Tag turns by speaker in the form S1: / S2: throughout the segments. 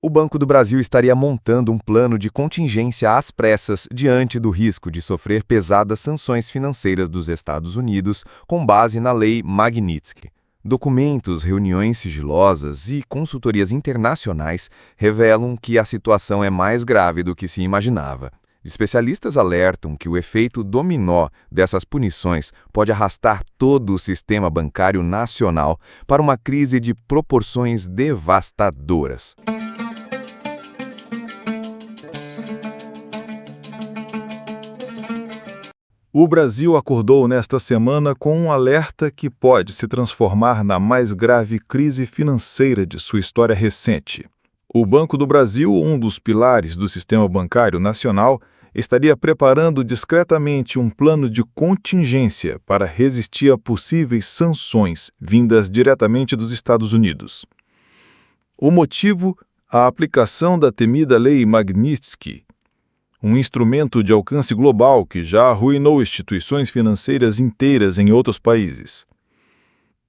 S1: O Banco do Brasil estaria montando um plano de contingência às pressas diante do risco de sofrer pesadas sanções financeiras dos Estados Unidos com base na Lei Magnitsky. Documentos, reuniões sigilosas e consultorias internacionais revelam que a situação é mais grave do que se imaginava. Especialistas alertam que o efeito dominó dessas punições pode arrastar todo o sistema bancário nacional para uma crise de proporções devastadoras.
S2: O Brasil acordou nesta semana com um alerta que pode se transformar na mais grave crise financeira de sua história recente. O Banco do Brasil, um dos pilares do sistema bancário nacional, estaria preparando discretamente um plano de contingência para resistir a possíveis sanções vindas diretamente dos Estados Unidos. O motivo? A aplicação da temida Lei Magnitsky, um instrumento de alcance global que já arruinou instituições financeiras inteiras em outros países.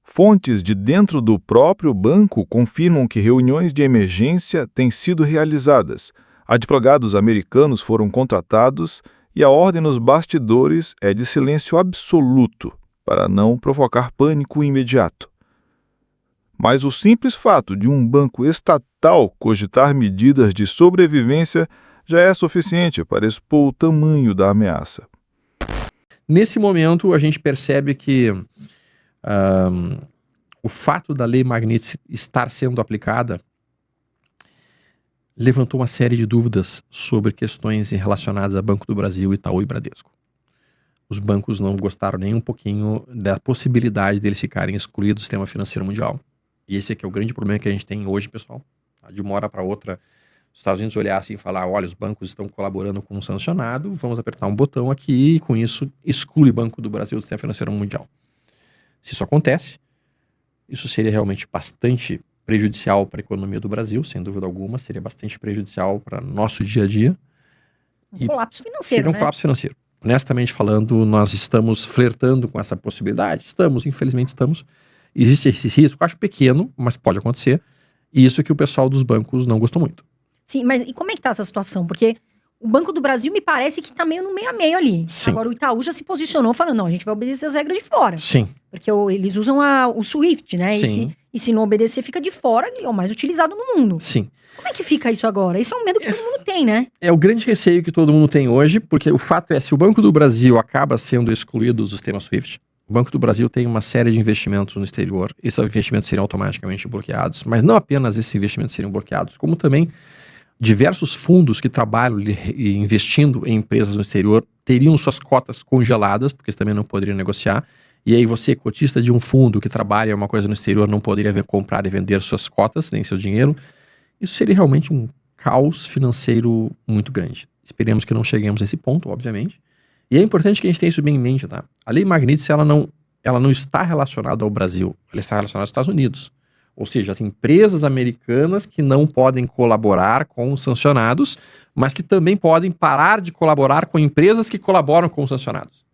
S2: Fontes de dentro do próprio banco confirmam que reuniões de emergência têm sido realizadas, advogados americanos foram contratados e a ordem nos bastidores é de silêncio absoluto para não provocar pânico imediato. Mas o simples fato de um banco estatal cogitar medidas de sobrevivência já é suficiente para expor o tamanho da ameaça.
S3: Nesse momento, a gente percebe que o fato da Lei Magnitsky estar sendo aplicada levantou uma série de dúvidas sobre questões relacionadas a Banco do Brasil, Itaú e Bradesco. Os bancos não gostaram nem um pouquinho da possibilidade deles ficarem excluídos do sistema financeiro mundial. E esse aqui é o grande problema que a gente tem hoje, pessoal. De uma hora para outra, os Estados Unidos olhar assim e falar, olha, os bancos estão colaborando com um sancionado, vamos apertar um botão aqui e com isso exclui o Banco do Brasil do sistema financeiro mundial. Se isso acontece, isso seria realmente bastante prejudicial para a economia do Brasil, sem dúvida alguma, seria bastante prejudicial para nosso dia a dia.
S4: Colapso financeiro,
S3: seria um colapso financeiro. Honestamente falando, nós estamos flertando com essa possibilidade? Estamos, infelizmente estamos. Existe esse risco, acho pequeno, mas pode acontecer. E isso que o pessoal dos bancos não gostou muito.
S4: Sim, mas e como é que tá essa situação? Porque o Banco do Brasil me parece que tá meio no meio a meio ali.
S3: Sim.
S4: Agora o Itaú já se posicionou falando, não, a gente vai obedecer as regras de fora.
S3: Sim.
S4: Porque eles usam o SWIFT, né?
S3: Sim.
S4: E se não obedecer, fica de fora, é o mais utilizado no mundo.
S3: Sim.
S4: Como é que fica isso agora? Esse é um medo que todo mundo tem, né?
S3: É o grande receio que todo mundo tem hoje, porque o fato é, se o Banco do Brasil acaba sendo excluído do sistema SWIFT, o Banco do Brasil tem uma série de investimentos no exterior, esses investimentos seriam automaticamente bloqueados, mas não apenas esses investimentos seriam bloqueados, como também diversos fundos que trabalham investindo em empresas no exterior teriam suas cotas congeladas, porque eles também não poderiam negociar, e aí você, cotista de um fundo que trabalha uma coisa no exterior, não poderia comprar e vender suas cotas, nem seu dinheiro. Isso seria realmente um caos financeiro muito grande. Esperemos que não cheguemos a esse ponto, obviamente. E é importante que a gente tenha isso bem em mente, tá? A Lei Magnitsky, ela não está relacionada ao Brasil, ela está relacionada aos Estados Unidos. Ou seja, as empresas americanas que não podem colaborar com os sancionados, mas que também podem parar de colaborar com empresas que colaboram com os sancionados.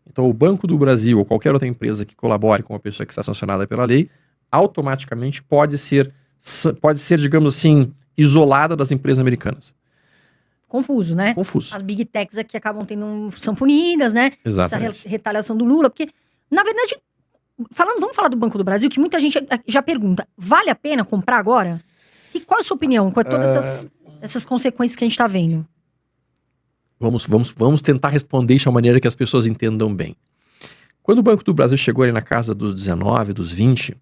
S3: Então, o Banco do Brasil ou qualquer outra empresa que colabore com a pessoa que está sancionada pela lei, automaticamente pode ser, digamos assim, isolada das empresas americanas.
S4: Confuso, né?
S3: Confuso.
S4: As big techs aqui acabam são punidas, né?
S3: Exatamente.
S4: Essa retaliação do Lula, porque, na verdade, vamos falar do Banco do Brasil, que muita gente já pergunta, vale a pena comprar agora? E qual é a sua opinião com todas essas consequências que a gente está vendo?
S3: Vamos tentar responder de uma maneira que as pessoas entendam bem. Quando o Banco do Brasil chegou ali na casa dos 19, dos 20,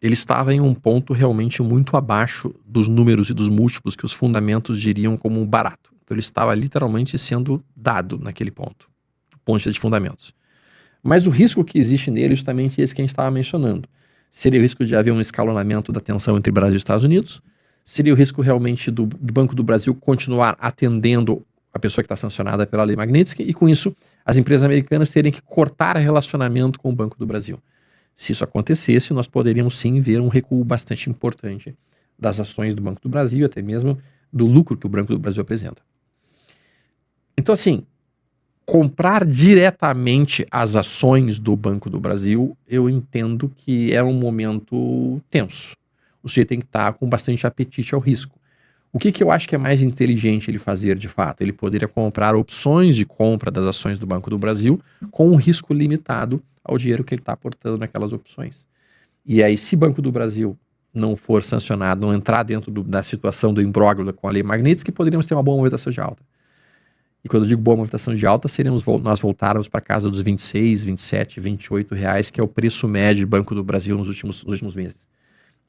S3: ele estava em um ponto realmente muito abaixo dos números e dos múltiplos que os fundamentos diriam como barato. Então ele estava literalmente sendo dado naquele ponto, do ponto de vista de fundamentos. Mas o risco que existe nele é justamente esse que a gente estava mencionando. Seria o risco de haver um escalonamento da tensão entre Brasil e Estados Unidos, seria o risco realmente do Banco do Brasil continuar atendendo a pessoa que está sancionada pela Lei Magnitsky, e com isso as empresas americanas terem que cortar relacionamento com o Banco do Brasil. Se isso acontecesse, nós poderíamos sim ver um recuo bastante importante das ações do Banco do Brasil, até mesmo do lucro que o Banco do Brasil apresenta. Então, assim, comprar diretamente as ações do Banco do Brasil, eu entendo que é um momento tenso. O sujeito tem que estar com bastante apetite ao risco. O que eu acho que é mais inteligente ele fazer de fato? Ele poderia comprar opções de compra das ações do Banco do Brasil com um risco limitado ao dinheiro que ele está aportando naquelas opções. E aí, se o Banco do Brasil não for sancionado, não entrar dentro da situação do imbróglio com a Lei Magnitsky, poderíamos ter uma boa movimentação de alta. E quando eu digo boa movimentação de alta, nós voltarmos para casa dos 26, 27, 28 reais, que é o preço médio do Banco do Brasil nos últimos meses.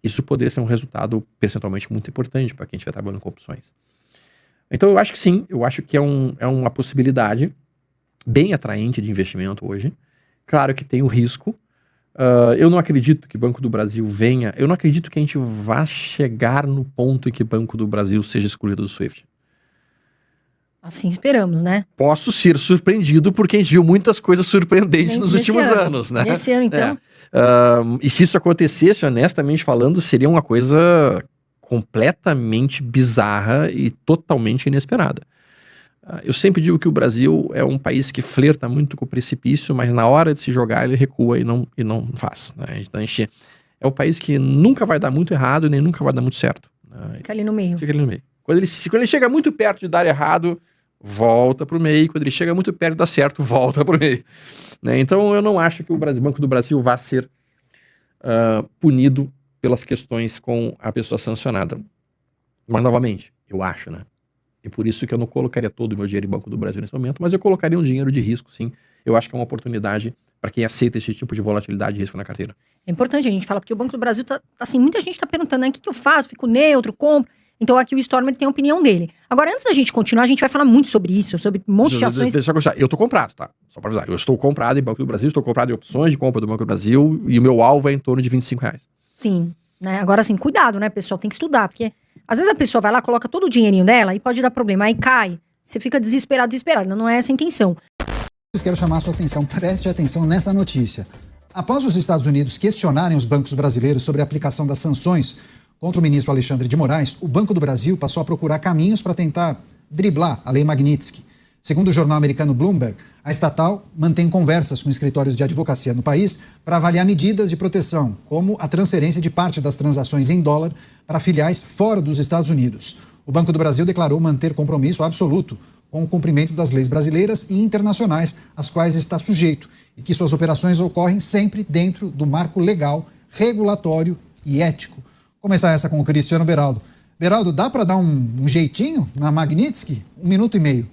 S3: Isso poderia ser um resultado percentualmente muito importante para quem estiver trabalhando com opções. Então eu acho que sim, eu acho que é uma possibilidade bem atraente de investimento hoje. Claro que tem o risco. Eu não acredito que o Banco do Brasil venha, eu não acredito que a gente vá chegar no ponto em que o Banco do Brasil seja excluído do SWIFT.
S4: Assim esperamos, né?
S3: Posso ser surpreendido porque a gente viu muitas coisas surpreendentes nos últimos anos, né?
S4: Nesse ano, então.
S3: E se isso acontecesse, honestamente falando, seria uma coisa completamente bizarra e totalmente inesperada. Eu sempre digo que o Brasil é um país que flerta muito com o precipício, mas na hora de se jogar ele recua e não faz. Né? Então a gente é um país que nunca vai dar muito errado e nem nunca vai dar muito certo. Né?
S4: Fica ali no meio.
S3: Fica ali no meio. Quando ele chega muito perto de dar errado, volta para o meio. Quando ele chega muito perto de dar certo, volta para o meio. Né? Então eu não acho que o Banco do Brasil vá ser punido pelas questões com a pessoa sancionada. Mas novamente, eu acho, né? E por isso que eu não colocaria todo o meu dinheiro em Banco do Brasil nesse momento, mas eu colocaria um dinheiro de risco, sim. Eu acho que é uma oportunidade para quem aceita esse tipo de volatilidade e risco na carteira.
S4: É importante a gente falar, porque o Banco do Brasil tá, assim, muita gente tá perguntando, né, o que eu faço? Fico neutro, compro? Então aqui o Stormer tem a opinião dele. Agora, antes da gente continuar, a gente vai falar muito sobre isso, sobre um monte de ações.
S3: Deixa eu gostar. Eu tô comprado, tá? Só para avisar. Eu estou comprado em Banco do Brasil, estou comprado em opções de compra do Banco do Brasil e o meu alvo é em torno de R$25.
S4: Sim, né? Agora, assim, cuidado, né, pessoal? Tem que estudar, porque às vezes a pessoa vai lá, coloca todo o dinheirinho dela e pode dar problema. Aí cai, você fica desesperado. Não é essa a intenção.
S5: Quero chamar a sua atenção, preste atenção nessa notícia. Após os Estados Unidos questionarem os bancos brasileiros sobre a aplicação das sanções contra o ministro Alexandre de Moraes, o Banco do Brasil passou a procurar caminhos para tentar driblar a Lei Magnitsky. Segundo o jornal americano Bloomberg, a estatal mantém conversas com escritórios de advocacia no país para avaliar medidas de proteção, como a transferência de parte das transações em dólar para filiais fora dos Estados Unidos. O Banco do Brasil declarou manter compromisso absoluto com o cumprimento das leis brasileiras e internacionais às quais está sujeito e que suas operações ocorrem sempre dentro do marco legal, regulatório e ético. Começar essa com o Cristiano Beraldo. Beraldo, dá para dar um jeitinho na Magnitsky? 1 minuto e meio.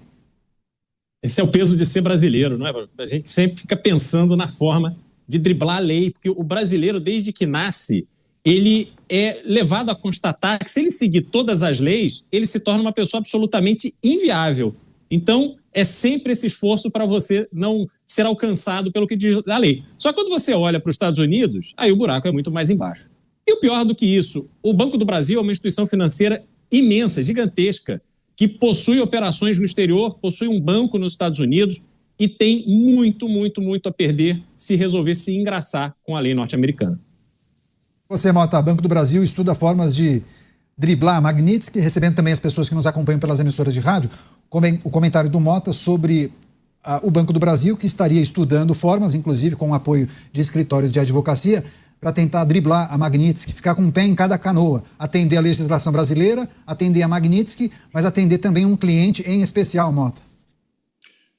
S6: Esse é o peso de ser brasileiro, não é? A gente sempre fica pensando na forma de driblar a lei, porque o brasileiro, desde que nasce, ele é levado a constatar que se ele seguir todas as leis, ele se torna uma pessoa absolutamente inviável. Então, é sempre esse esforço para você não ser alcançado pelo que diz a lei. Só que quando você olha para os Estados Unidos, aí o buraco é muito mais embaixo. E o pior do que isso, o Banco do Brasil é uma instituição financeira imensa, gigantesca, que possui operações no exterior, possui um banco nos Estados Unidos e tem muito, muito, muito a perder se resolver se engraçar com a lei norte-americana.
S5: Você, Mota, Banco do Brasil estuda formas de driblar a Magnitsky, recebendo também as pessoas que nos acompanham pelas emissoras de rádio, o comentário do Mota sobre o Banco do Brasil, que estaria estudando formas, inclusive com o apoio de escritórios de advocacia, para tentar driblar a Magnitsky, ficar com um pé em cada canoa, atender a legislação brasileira, atender a Magnitsky, mas atender também um cliente em especial, Mota.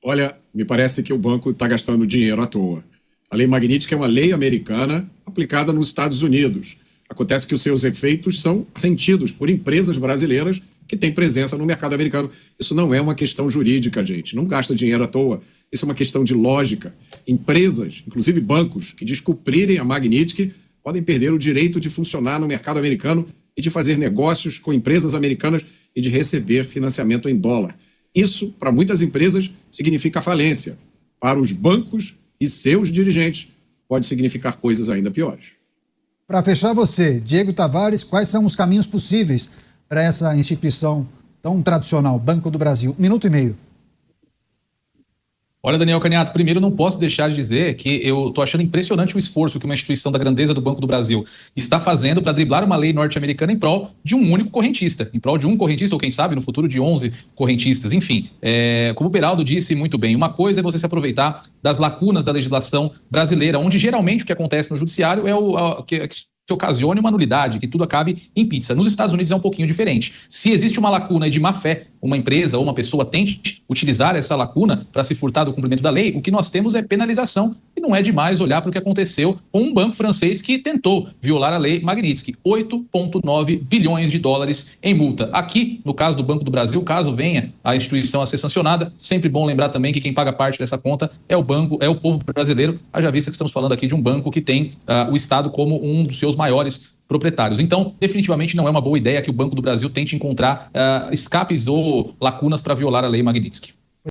S7: Olha, me parece que o banco está gastando dinheiro à toa. A Lei Magnitsky é uma lei americana aplicada nos Estados Unidos. Acontece que os seus efeitos são sentidos por empresas brasileiras que têm presença no mercado americano. Isso não é uma questão jurídica, gente. Não gasta dinheiro à toa. Isso é uma questão de lógica. Empresas, inclusive bancos, que descumprirem a Magnitsky podem perder o direito de funcionar no mercado americano e de fazer negócios com empresas americanas e de receber financiamento em dólar. Isso, para muitas empresas, significa falência. Para os bancos e seus dirigentes, pode significar coisas ainda piores.
S5: Para fechar você, Diego Tavares, quais são os caminhos possíveis para essa instituição tão tradicional, Banco do Brasil? 1 minuto e meio.
S8: Olha, Daniel Caniato, primeiro não posso deixar de dizer que eu estou achando impressionante o esforço que uma instituição da grandeza do Banco do Brasil está fazendo para driblar uma lei norte-americana em prol de um único correntista, em prol de um correntista ou quem sabe no futuro de 11 correntistas. Enfim, como o Beraldo disse muito bem, uma coisa é você se aproveitar das lacunas da legislação brasileira, onde geralmente o que acontece no judiciário é que ocasione uma nulidade, que tudo acabe em pizza. Nos Estados Unidos é um pouquinho diferente. Se existe uma lacuna de má fé, uma empresa ou uma pessoa tente utilizar essa lacuna para se furtar do cumprimento da lei, o que nós temos é penalização. E não é demais olhar para o que aconteceu com um banco francês que tentou violar a lei Magnitsky. 8,9 bilhões de dólares em multa. Aqui, no caso do Banco do Brasil, caso venha a instituição a ser sancionada, sempre bom lembrar também que quem paga parte dessa conta é o banco, é o povo brasileiro, haja vista que estamos falando aqui de um banco que tem o Estado como um dos seus maiores proprietários. Então, definitivamente não é uma boa ideia que o Banco do Brasil tente encontrar escapes ou lacunas para violar a lei Magnitsky.